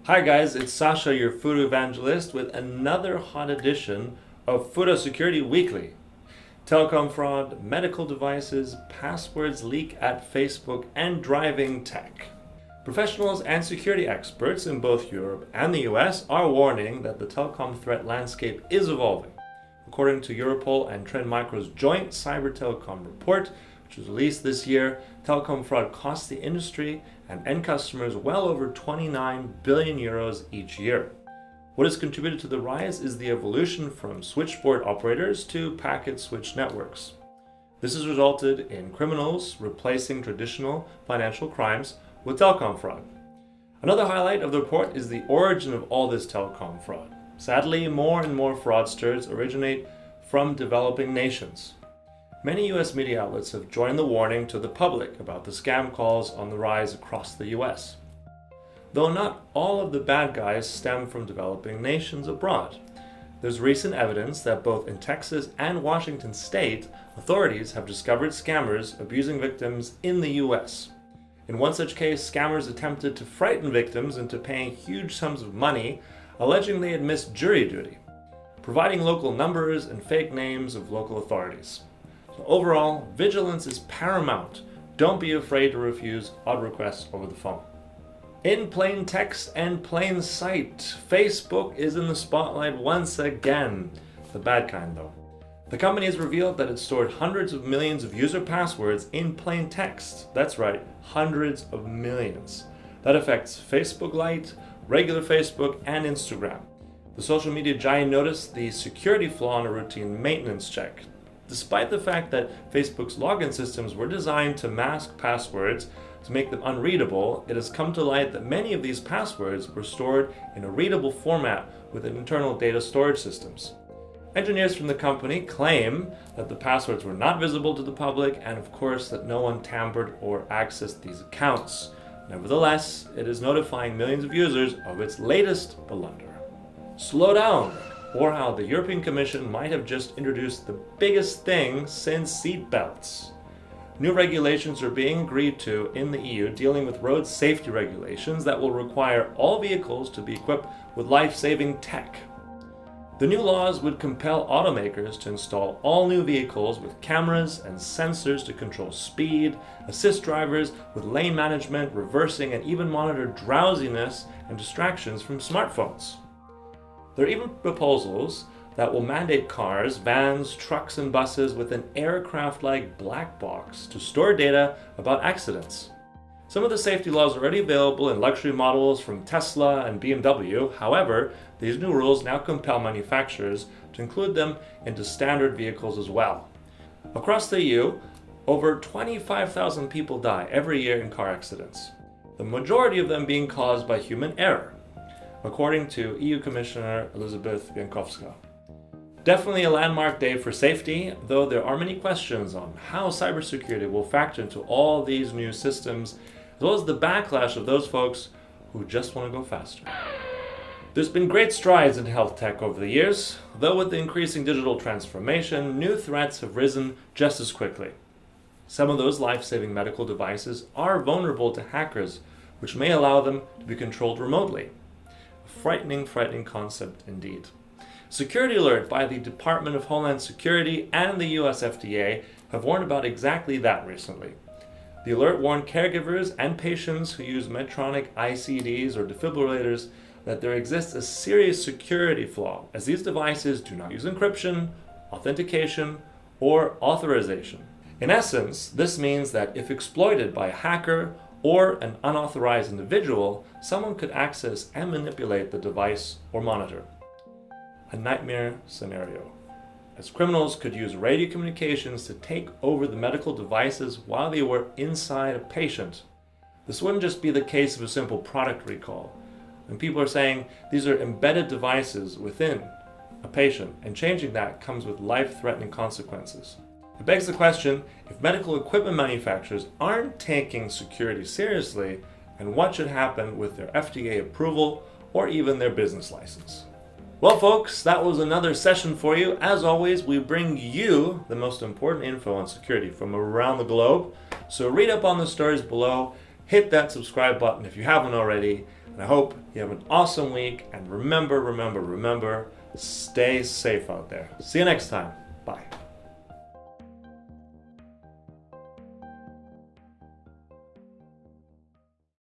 Hi guys, it's Sasha, your Fudo evangelist, with another hot edition of Fudo Security Weekly. Telecom fraud, medical devices, passwords leak at Facebook, and driving tech. Professionals and security experts in both Europe and the US are warning that the telecom threat landscape is evolving. According to Europol and Trend Micro's joint cyber telecom report, which was released this year, telecom fraud costs the industry and end customers well over 29 billion euros each year. What has contributed to the rise is the evolution from switchboard operators to packet switch networks. This has resulted in criminals replacing traditional financial crimes with telecom fraud. Another highlight of the report is the origin of all this telecom fraud. Sadly, more and more fraudsters originate from developing nations. Many US media outlets have joined the warning to the public about the scam calls on the rise across the US. Though not all of the bad guys stem from developing nations abroad. There's recent evidence that both in Texas and Washington state, authorities have discovered scammers abusing victims in the US. In one such case, scammers attempted to frighten victims into paying huge sums of money, alleging they had missed jury duty, providing local numbers and fake names of local authorities. So overall, vigilance is paramount. Don't be afraid to refuse odd requests over the phone. In plain text and plain sight, Facebook is in the spotlight once again. The bad kind though. The company has revealed that it stored hundreds of millions of user passwords in plain text. That's right, hundreds of millions. That affects Facebook Lite, regular Facebook, and Instagram. The social media giant noticed the security flaw in a routine maintenance check. Despite the fact that Facebook's login systems were designed to mask passwords to make them unreadable, it has come to light that many of these passwords were stored in a readable format with internal data storage systems. Engineers from the company claim that the passwords were not visible to the public and of course that no one tampered or accessed these accounts. Nevertheless, it is notifying millions of users of its latest blunder. Slow down! Or how the European Commission might have just introduced the biggest thing since seatbelts. New regulations are being agreed to in the EU dealing with road safety regulations that will require all vehicles to be equipped with life-saving tech. The new laws would compel automakers to install all new vehicles with cameras and sensors to control speed, assist drivers with lane management, reversing, and even monitor drowsiness and distractions from smartphones. There are even proposals that will mandate cars, vans, trucks, and buses with an aircraft-like black box to store data about accidents. Some of the safety laws are already available in luxury models from Tesla and BMW. However, these new rules now compel manufacturers to include them into standard vehicles as well. Across the EU, over 25,000 people die every year in car accidents, the majority of them being caused by human error, according to EU Commissioner Elizabeth Bienkowska. Definitely a landmark day for safety, though there are many questions on how cybersecurity will factor into all these new systems, as well as the backlash of those folks who just want to go faster. There's been great strides in health tech over the years, though with the increasing digital transformation, new threats have risen just as quickly. Some of those life-saving medical devices are vulnerable to hackers, which may allow them to be controlled remotely. Frightening concept indeed. Security Alert by the Department of Homeland Security and the US FDA have warned about exactly that recently. The alert warned caregivers and patients who use Medtronic ICDs or defibrillators that there exists a serious security flaw, as these devices do not use encryption, authentication, or authorization. In essence, this means that if exploited by a hacker or an unauthorized individual, someone could access and manipulate the device or monitor. A nightmare scenario, as criminals could use radio communications to take over the medical devices while they were inside a patient. This wouldn't just be the case of a simple product recall. And people are saying these are embedded devices within a patient, and changing that comes with life-threatening consequences. It begs the question, if medical equipment manufacturers aren't taking security seriously, and what should happen with their FDA approval or even their business license? Well folks, that was another session for you. As always, we bring you the most important info on security from around the globe. So read up on the stories below, hit that subscribe button if you haven't already, And I hope you have an awesome week. And remember, stay safe out there. See you next time.